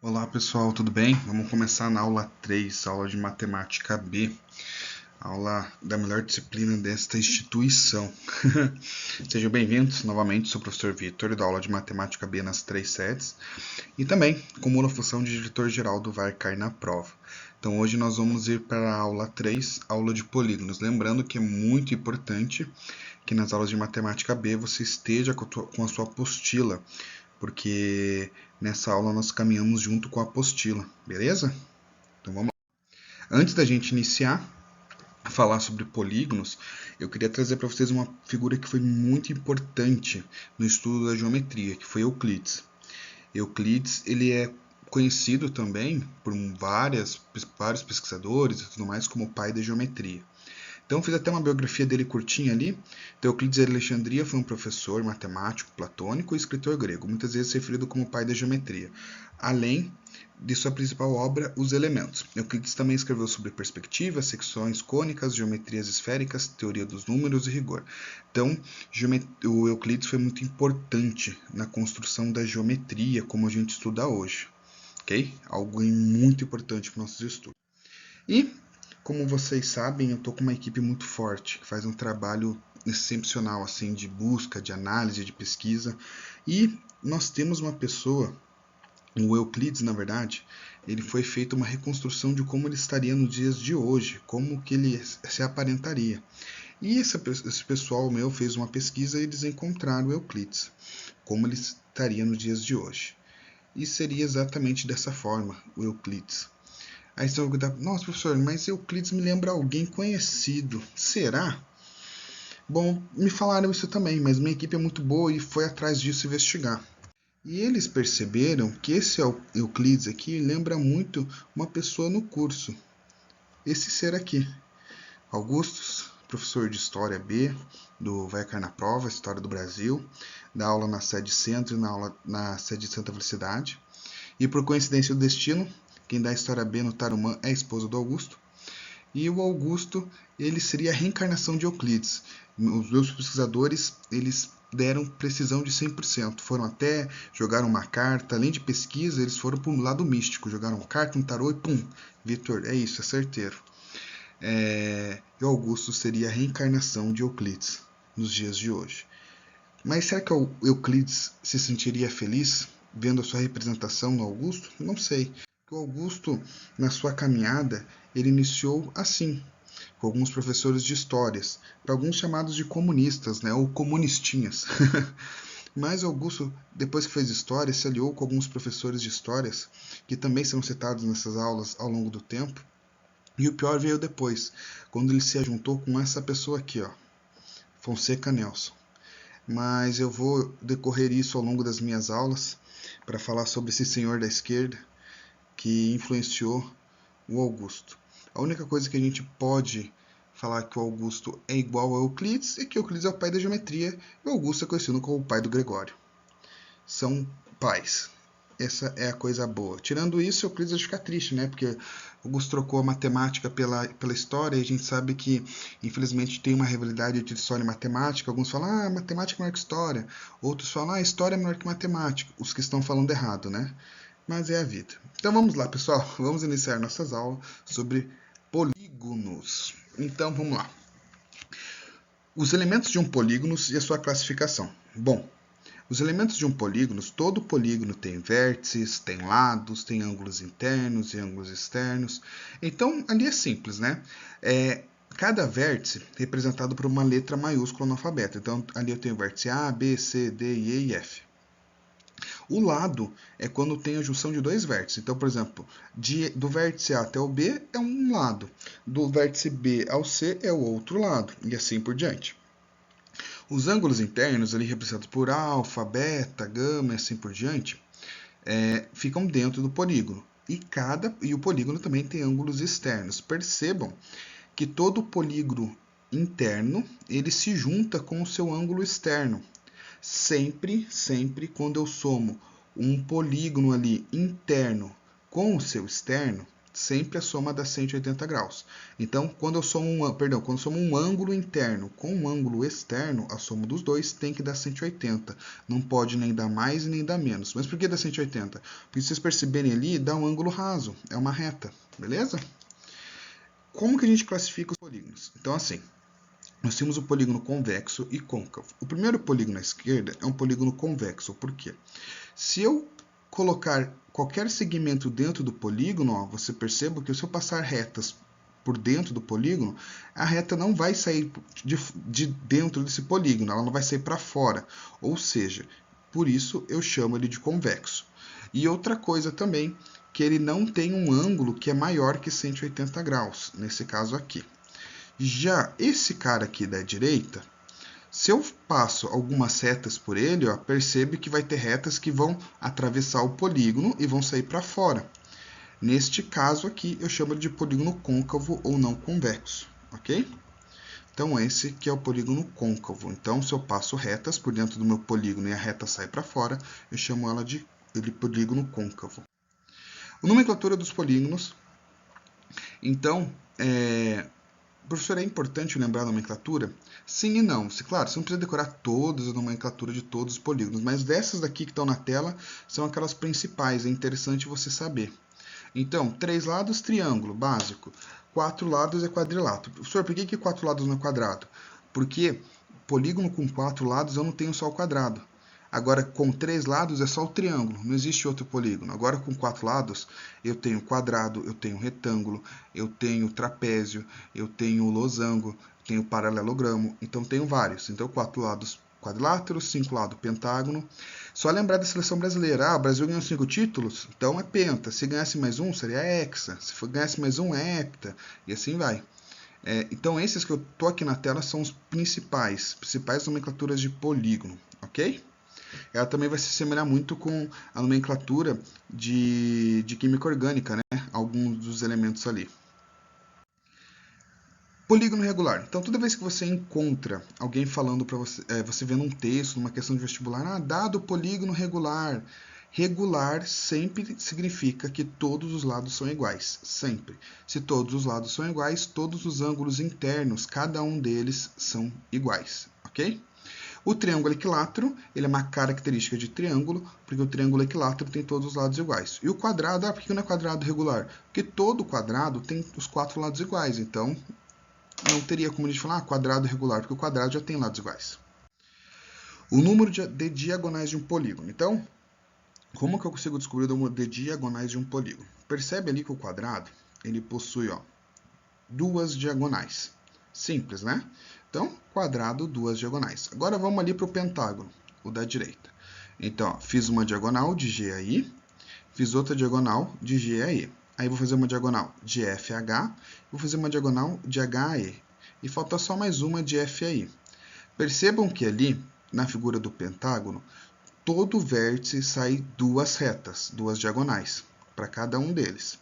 Olá pessoal, tudo bem? Vamos começar na aula 3, aula de matemática B, aula da melhor disciplina desta instituição. Sejam bem-vindos novamente, sou o professor Vitor, da aula de matemática B nas 3 séries e também acumulo a função de diretor-geral do Vai Cair na Prova. Então hoje nós vamos ir para a aula 3, aula de polígonos. Lembrando que é muito importante que nas aulas de matemática B você esteja com a sua apostila, porque nessa aula nós caminhamos junto com a apostila, beleza? Então vamos lá. Antes da gente iniciar a falar sobre polígonos, eu queria trazer para vocês uma figura que foi muito importante no estudo da geometria, que foi Euclides. Euclides, ele é conhecido também por vários pesquisadores e tudo mais como o pai da geometria. Então, fiz até uma biografia dele curtinha ali. Euclides de Alexandria foi um professor matemático platônico e escritor grego, muitas vezes referido como o pai da geometria, além de sua principal obra, Os Elementos. Euclides também escreveu sobre perspectiva, secções cônicas, geometrias esféricas, teoria dos números e rigor. Então, o Euclides foi muito importante na construção da geometria, como a gente estuda hoje. Ok? Algo muito importante para os nossos estudos. E como vocês sabem, eu estou com uma equipe muito forte, que faz um trabalho excepcional assim, de busca, de análise, de pesquisa. E nós temos uma pessoa, o Euclides, na verdade, ele foi feita uma reconstrução de como ele estaria nos dias de hoje, como que ele se aparentaria. E esse pessoal meu fez uma pesquisa e eles encontraram o Euclides, como ele estaria nos dias de hoje. E seria exatamente dessa forma, o Euclides. Aí você vai perguntar, nossa professor, mas Euclides me lembra alguém conhecido. Será? Bom, me falaram isso também, mas minha equipe é muito boa e foi atrás disso investigar. E eles perceberam que esse Euclides aqui lembra muito uma pessoa no curso. Esse ser aqui, Augustus, professor de História B, do Vai Cair na Prova, História do Brasil, dá aula na sede Centro e na sede Santa Felicidade. E por coincidência do destino, quem dá História B no Tarumã é a esposa do Augusto. E o Augusto, ele seria a reencarnação de Euclides. Os meus pesquisadores, eles deram precisão de 100%. Foram até, jogaram uma carta, além de pesquisa, eles foram para o lado místico. Jogaram uma carta, um tarô e pum, Vitor, é isso, é certeiro. E o Augusto seria a reencarnação de Euclides nos dias de hoje. Mas será que o Euclides se sentiria feliz vendo a sua representação no Augusto? Não sei. O Augusto, na sua caminhada, ele iniciou assim, com alguns professores de histórias, para alguns chamados de comunistas, né, ou comunistinhas. Mas Augusto, depois que fez história, se aliou com alguns professores de histórias, que também serão citados nessas aulas ao longo do tempo. E o pior veio depois, quando ele se juntou com essa pessoa aqui, ó, Fonseca Nelson. Mas eu vou decorrer isso ao longo das minhas aulas para falar sobre esse senhor da esquerda que influenciou o Augusto. A única coisa que a gente pode falar que o Augusto é igual a Euclides é que Euclides é o pai da geometria e o Augusto é conhecido como o pai do Gregório. São pais. Essa é a coisa boa. Tirando isso, Euclides vai ficar triste, né? Porque Augusto trocou a matemática pela história e a gente sabe que, infelizmente, tem uma rivalidade entre história e matemática. Alguns falam, matemática é melhor que história. Outros falam, história é melhor que matemática. Os que estão falando errado, né? Mas é a vida. Então vamos lá, pessoal. Vamos iniciar nossas aulas sobre polígonos. Então vamos lá. Os elementos de um polígono e a sua classificação. Bom, os elementos de um polígono, todo polígono tem vértices, tem lados, tem ângulos internos e ângulos externos. Então, ali é simples, né? Cada vértice é representado por uma letra maiúscula no alfabeto. Então, ali eu tenho o vértice A, B, C, D, E e F. O lado é quando tem a junção de dois vértices. Então, por exemplo, do vértice A até o B é um lado, do vértice B ao C é o outro lado, e assim por diante. Os ângulos internos, ali representados por alfa, beta, gama e assim por diante, ficam dentro do polígono. E o polígono também tem ângulos externos. Percebam que todo polígono interno ele se junta com o seu ângulo externo. Sempre quando eu somo um polígono ali interno com o seu externo, sempre a soma dá 180 graus. Então, quando eu somo um ângulo interno com um ângulo externo, a soma dos dois tem que dar 180. Não pode nem dar mais e nem dar menos. Mas por que dá 180? Porque se vocês perceberem ali, dá um ângulo raso, é uma reta, beleza? Como que a gente classifica os polígonos? Então, assim, nós temos o polígono convexo e côncavo. O primeiro polígono à esquerda é um polígono convexo. Por quê? Se eu colocar qualquer segmento dentro do polígono, ó, você perceba que se eu passar retas por dentro do polígono, a reta não vai sair de dentro desse polígono, ela não vai sair para fora. Ou seja, por isso eu chamo ele de convexo. E outra coisa também, que ele não tem um ângulo que é maior que 180 graus, nesse caso aqui. Já esse cara aqui da direita, se eu passo algumas retas por ele, ó, percebe que vai ter retas que vão atravessar o polígono e vão sair para fora. Neste caso aqui, eu chamo de polígono côncavo ou não convexo, ok? Então, esse que é o polígono côncavo. Então, se eu passo retas por dentro do meu polígono e a reta sai para fora, eu chamo ela de polígono côncavo. A nomenclatura dos polígonos. Então, professor, é importante lembrar a nomenclatura? Sim e não. Claro, você não precisa decorar todas a nomenclatura de todos os polígonos, mas dessas daqui que estão na tela são aquelas principais, é interessante você saber. Então, 3 lados, triângulo, básico. 4 lados é quadrilátero. Professor, por que 4 lados não é quadrado? Porque polígono com 4 lados eu não tenho só o quadrado. Agora, com 3 lados é só o triângulo, não existe outro polígono. Agora, com 4 lados, eu tenho quadrado, eu tenho retângulo, eu tenho trapézio, eu tenho losango, tenho paralelogramo, então tenho vários. Então, 4 lados, quadrilátero, 5 lados, pentágono. Só lembrar da seleção brasileira. O Brasil ganhou 5 títulos, então é penta. Se ganhasse mais um, seria hexa. Se ganhasse mais um, é hepta. E assim vai. Então, esses que eu estou aqui na tela são os principais nomenclaturas de polígono, ok? Ela também vai se assemelhar muito com a nomenclatura de química orgânica, né? Alguns dos elementos ali. Polígono regular. Então, toda vez que você encontra alguém falando para você, você vendo um texto, numa questão de vestibular, dado polígono regular. Regular sempre significa que todos os lados são iguais, sempre. Se todos os lados são iguais, todos os ângulos internos, cada um deles são iguais, ok? O triângulo equilátero, ele é uma característica de triângulo, porque o triângulo equilátero tem todos os lados iguais. E o quadrado, por que não é quadrado regular? Porque todo quadrado tem os 4 lados iguais, então não teria como a gente falar quadrado regular, porque o quadrado já tem lados iguais. O número de diagonais de um polígono. Então, como que eu consigo descobrir o número de diagonais de um polígono? Percebe ali que o quadrado, ele possui 2 diagonais. Simples, né? Então, quadrado, 2 diagonais. Agora vamos ali para o pentágono, o da direita. Então, fiz uma diagonal de G a I, fiz outra diagonal de G a E. Aí vou fazer uma diagonal de F a H, vou fazer uma diagonal de H a E. E falta só mais uma de F a I. Percebam que ali, na figura do pentágono, todo vértice sai 2 retas, 2 diagonais, para cada um deles.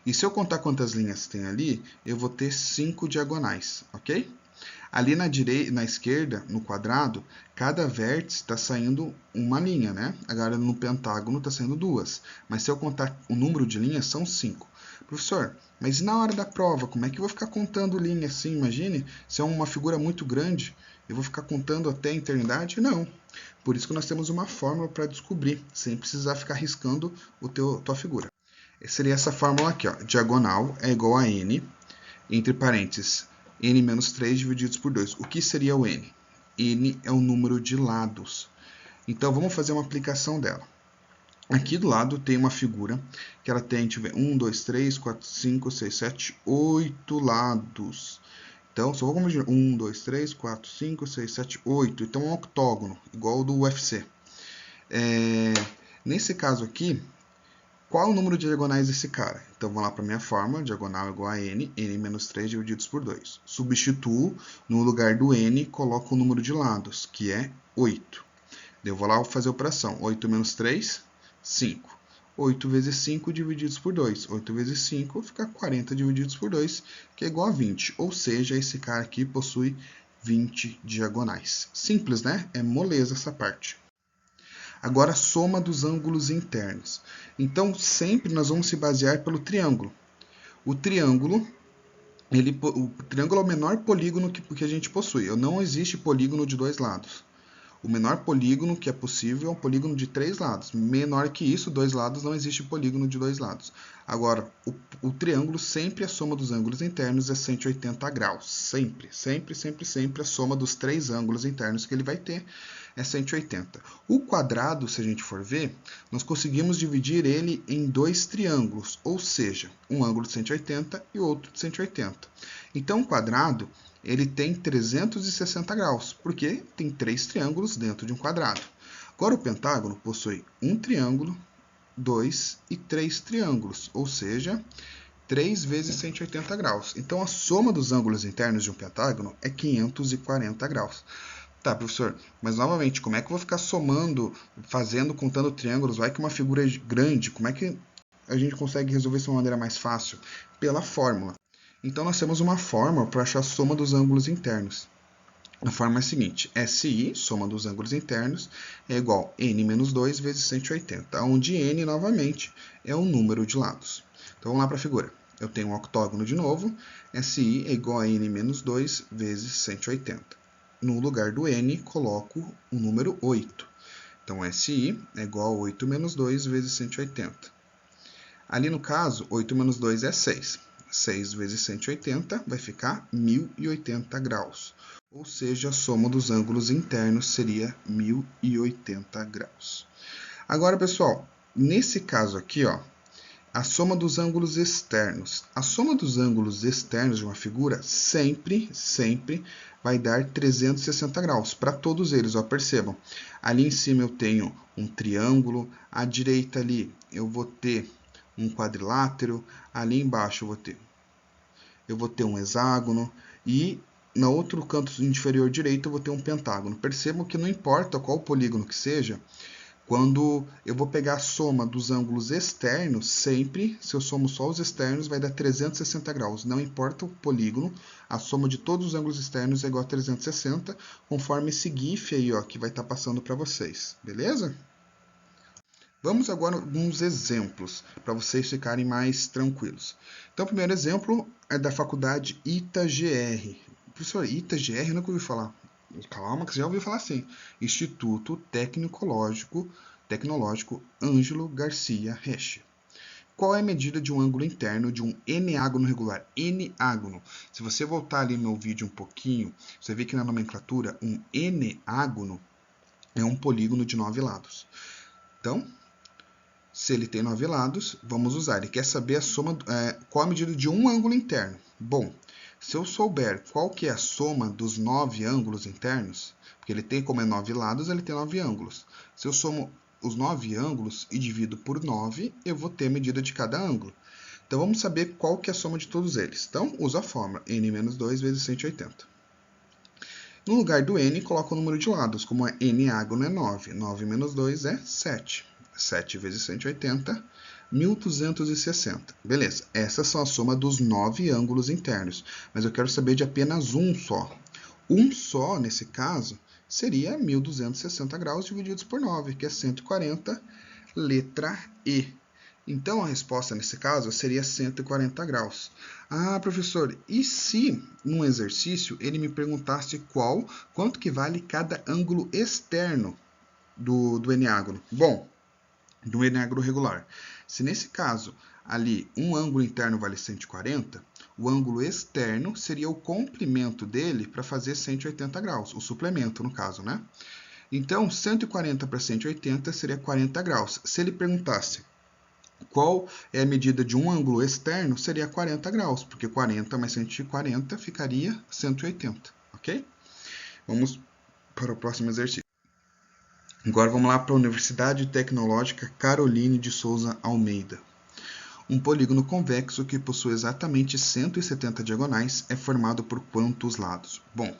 E se eu contar quantas linhas tem ali, eu vou ter 5 diagonais, ok? Ali na esquerda, no quadrado, cada vértice está saindo uma linha, né? Agora no pentágono está saindo 2. Mas se eu contar o número de linhas, são 5. Professor, mas e na hora da prova, como é que eu vou ficar contando linha assim? Imagine, se é uma figura muito grande, eu vou ficar contando até a eternidade? Não. Por isso que nós temos uma fórmula para descobrir, sem precisar ficar riscando tua figura. Seria essa fórmula aqui, ó. Diagonal é igual a n, entre parênteses, n menos 3 divididos por 2. O que seria o n? N é o número de lados. Então, vamos fazer uma aplicação dela. Aqui do lado tem uma figura que ela tem, deixa eu ver, 1, 2, 3, 4, 5, 6, 7, 8 lados. Então, só vou dividir 1, 2, 3, 4, 5, 6, 7, 8. Então, é um octógono, igual ao do UFC. Nesse caso aqui, qual é o número de diagonais desse cara? Então, vamos lá para a minha fórmula, diagonal igual a n, n menos 3 divididos por 2. Substituo, no lugar do n, coloco o número de lados, que é 8. Eu vou lá fazer a operação, 8 menos 3, 5. 8 vezes 5 divididos por 2. 8 vezes 5 fica 40 divididos por 2, que é igual a 20. Ou seja, esse cara aqui possui 20 diagonais. Simples, né? É moleza essa parte. Agora, soma dos ângulos internos. Então, sempre nós vamos se basear pelo triângulo. O triângulo, o triângulo é o menor polígono que a gente possui. Não existe polígono de dois lados. O menor polígono que é possível é um polígono de 3 lados. Menor que isso, 2 lados, não existe polígono de 2 lados. Agora, o triângulo, sempre a soma dos ângulos internos é 180 graus. Sempre, sempre, sempre, sempre a soma dos 3 ângulos internos que ele vai ter é 180. O quadrado, se a gente for ver, nós conseguimos dividir ele em 2 triângulos, ou seja, um ângulo de 180 e outro de 180. Então, o quadrado, ele tem 360 graus, porque tem 3 triângulos dentro de um quadrado. Agora, o pentágono possui um triângulo, 2 e 3 triângulos, ou seja, 3 vezes 180 graus. Então, a soma dos ângulos internos de um pentágono é 540 graus. Tá, professor, mas novamente, como é que eu vou ficar somando, contando triângulos? Vai que uma figura é grande, como é que a gente consegue resolver isso de uma maneira mais fácil? Pela fórmula. Então, nós temos uma fórmula para achar a soma dos ângulos internos. A fórmula é a seguinte: SI, soma dos ângulos internos, é igual a n menos 2 vezes 180, onde n, novamente, é o número de lados. Então, vamos lá para a figura. Eu tenho um octógono de novo, SI é igual a n menos 2 vezes 180. No lugar do n, coloco o número 8. Então, SI é igual a 8 menos 2 vezes 180. Ali, no caso, 8 menos 2 é 6. 6 vezes 180 vai ficar 1080 graus. Ou seja, a soma dos ângulos internos seria 1080 graus. Agora, pessoal, nesse caso aqui, ó, a soma dos ângulos externos. A soma dos ângulos externos de uma figura sempre vai dar 360 graus. Para todos eles, ó, percebam. Ali em cima eu tenho um triângulo, à direita ali eu vou ter um quadrilátero, ali embaixo eu vou ter um hexágono e no outro canto inferior direito eu vou ter um pentágono. Percebam que não importa qual polígono que seja, quando eu vou pegar a soma dos ângulos externos, sempre, se eu somo só os externos, vai dar 360 graus. Não importa o polígono, a soma de todos os ângulos externos é igual a 360, conforme esse GIF aí, ó, que vai estar passando para vocês, beleza? Vamos agora a alguns exemplos, para vocês ficarem mais tranquilos. Então, o primeiro exemplo é da faculdade ITA-GR. Professor, ITA-GR, eu nunca ouvi falar. Calma, que você já ouviu falar assim. Instituto Tecnológico Ângelo Garcia Reche. Qual é a medida de um ângulo interno de um eneágono regular? Eneágono. Se você voltar ali no meu vídeo um pouquinho, você vê que na nomenclatura, um eneágono é um polígono de 9 lados. Então, se ele tem 9 lados, vamos usar. Ele quer saber a soma, qual a medida de um ângulo interno. Bom, se eu souber qual que é a soma dos 9 ângulos internos, porque ele tem, como é 9 lados, ele tem 9 ângulos. Se eu somo os 9 ângulos e divido por 9, eu vou ter a medida de cada ângulo. Então, vamos saber qual que é a soma de todos eles. Então, usa a fórmula n menos 2 vezes 180. No lugar do n, coloca o número de lados. Como é eneágono é 9. 9 menos 2 é 7. 7 vezes 180, 1260. Beleza, essas são a soma dos 9 ângulos internos. Mas eu quero saber de apenas um só. Um só, nesse caso, seria 1260 graus divididos por 9, que é 140, letra E. Então, a resposta nesse caso seria 140 graus. Ah, professor, e se num exercício ele me perguntasse quanto que vale cada ângulo externo do eneágono? Bom, do eneágono regular. Se nesse caso ali um ângulo interno vale 140, o ângulo externo seria o complemento dele para fazer 180 graus, o suplemento no caso, né? Então, 140 para 180 seria 40 graus. Se ele perguntasse qual é a medida de um ângulo externo, seria 40 graus, porque 40 mais 140 ficaria 180, ok? Vamos para o próximo exercício. Agora vamos lá para a Universidade Tecnológica Caroline de Souza Almeida. Um polígono convexo que possui exatamente 170 diagonais é formado por quantos lados? Bom,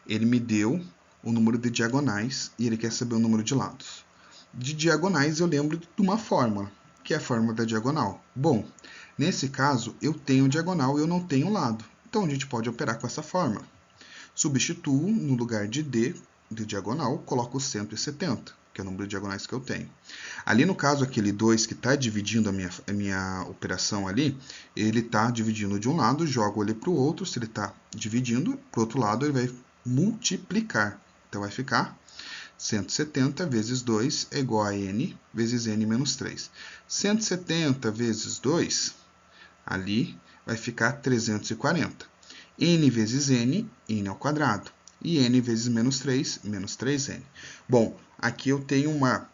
ele me deu o número de diagonais e ele quer saber o número de lados. De diagonais eu lembro de uma fórmula, que é a fórmula da diagonal. Bom, nesse caso eu tenho diagonal e eu não tenho lado. Então a gente pode operar com essa fórmula. Substituo no lugar de D, de diagonal, coloco 170. que é o número de diagonais que eu tenho. Ali no caso, aquele 2 que está dividindo a minha operação ali, ele está dividindo de um lado, jogo ele para o outro. Se ele está dividindo, para o outro lado ele vai multiplicar. Então vai ficar 170 vezes 2 é igual a n vezes n menos 3. 170 vezes 2, ali vai ficar 340. N vezes n, n ao quadrado. E n vezes menos 3, menos 3n. Bom, aqui eu tenho uma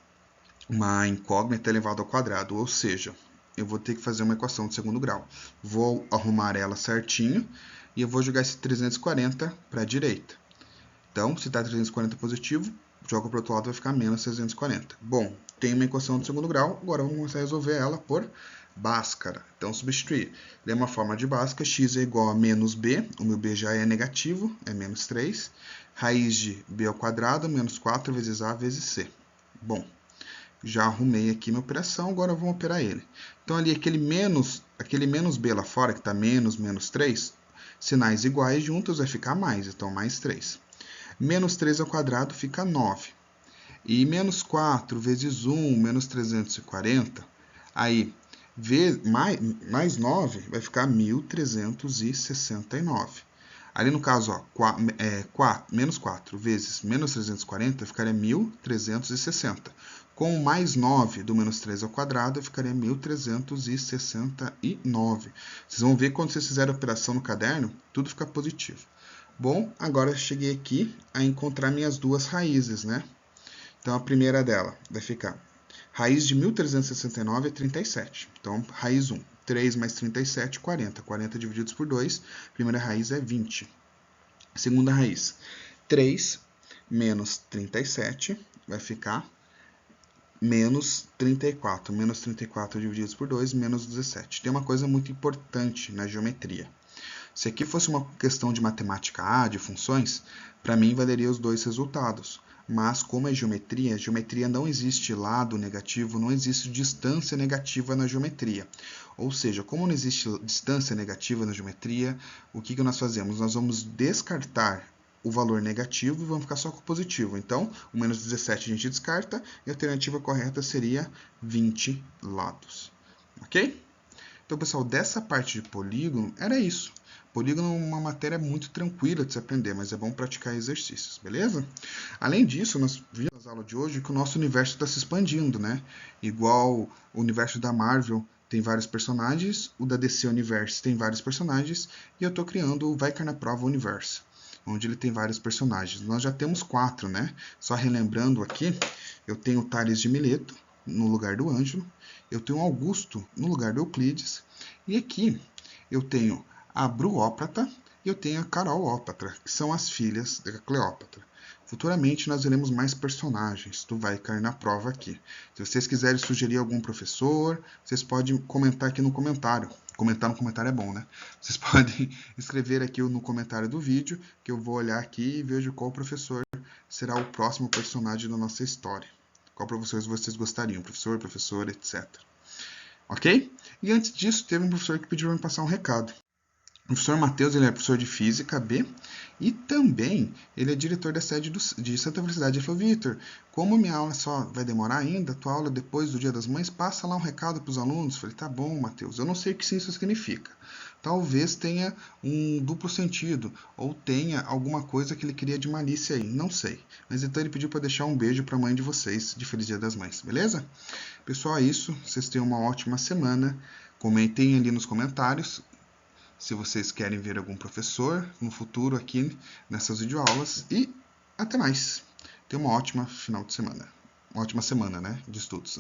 incógnita elevada ao quadrado, ou seja, eu vou ter que fazer uma equação de segundo grau. Vou arrumar ela certinho e eu vou jogar esse 340 para a direita. Então, se está 340 positivo, joga para o outro lado, vai ficar menos 340. Bom, tem uma equação de segundo grau, agora vamos começar a resolver ela por Bhaskara. Então, substituir. Dê uma forma de Bhaskara, x é igual a menos b, o meu b já é negativo, é menos 3. Raiz de b ao quadrado, menos 4 vezes a vezes c. Bom, já arrumei aqui minha operação, agora vamos operar ele. Então, ali aquele menos b lá fora, que está menos, menos 3, sinais iguais juntos vai ficar mais, então mais 3. Menos 3 ao quadrado fica 9. E menos 4 vezes 1, menos 340, aí mais 9 vai ficar 1.369. Ali no caso, ó, menos 4 vezes menos 340 ficaria 1.360. Com o mais 9 do menos 3 ao quadrado, ficaria 1.369. Vocês vão ver quando vocês fizerem a operação no caderno, tudo fica positivo. Bom, agora eu cheguei aqui a encontrar minhas duas raízes, né? Então, a primeira dela vai ficar raiz de 1.369 é 37. Então, raiz 1, 3 mais 37, 40. 40 divididos por 2, primeira raiz é 20. Segunda raiz, 3 menos 37 vai ficar menos 34. Menos 34 divididos por 2, menos 17. Tem uma coisa muito importante na geometria. Se aqui fosse uma questão de matemática A, de funções, para mim valeria os dois resultados. Mas como é geometria não existe lado negativo, não existe distância negativa na geometria. Ou seja, como não existe distância negativa na geometria, o que nós fazemos? Nós vamos descartar o valor negativo e vamos ficar só com o positivo. Então, o menos 17 a gente descarta e a alternativa correta seria 20 lados. Ok? Então, pessoal, dessa parte de polígono, era isso. Polígono é uma matéria muito tranquila de se aprender, mas é bom praticar exercícios, beleza? Além disso, nós vimos nas aulas de hoje que o nosso universo está se expandindo, né? Igual o universo da Marvel tem vários personagens, o da DC Universe tem vários personagens, e eu estou criando o Vai Cair na Prova Universe, onde ele tem vários personagens. Nós já temos 4, né? Só relembrando aqui, eu tenho o Tales de Mileto no lugar do Ângelo, eu tenho o Augusto no lugar do Euclides, e aqui eu tenho a Bruópatra e eu tenho a Carolópatra, que são as filhas da Cleópatra. Futuramente nós veremos mais personagens, tu vai cair na prova aqui. Se vocês quiserem sugerir algum professor, vocês podem comentar aqui no comentário. Comentar no comentário é bom, né? Vocês podem escrever aqui no comentário do vídeo, que eu vou olhar aqui e vejo qual professor será o próximo personagem da nossa história. Qual professor vocês gostariam, professor, professora, etc. Ok? E antes disso, teve um professor que pediu para me passar um recado. O professor Matheus, ele é professor de Física B e também ele é diretor da sede de Santa Felicidade. Ele falou, Vitor, como minha aula só vai demorar ainda, tua aula depois do Dia das Mães, passa lá um recado para os alunos. Eu falei, tá bom, Matheus, eu não sei o que isso significa. Talvez tenha um duplo sentido ou tenha alguma coisa que ele queria de malícia aí, não sei. Mas então ele pediu para deixar um beijo para a mãe de vocês, de Feliz Dia das Mães, beleza? Pessoal, é isso. Vocês tenham uma ótima semana. Comentem ali nos comentários se vocês querem ver algum professor no futuro aqui nessas videoaulas. E até mais. Tenha uma ótima final de semana. Uma ótima semana, né, de estudos.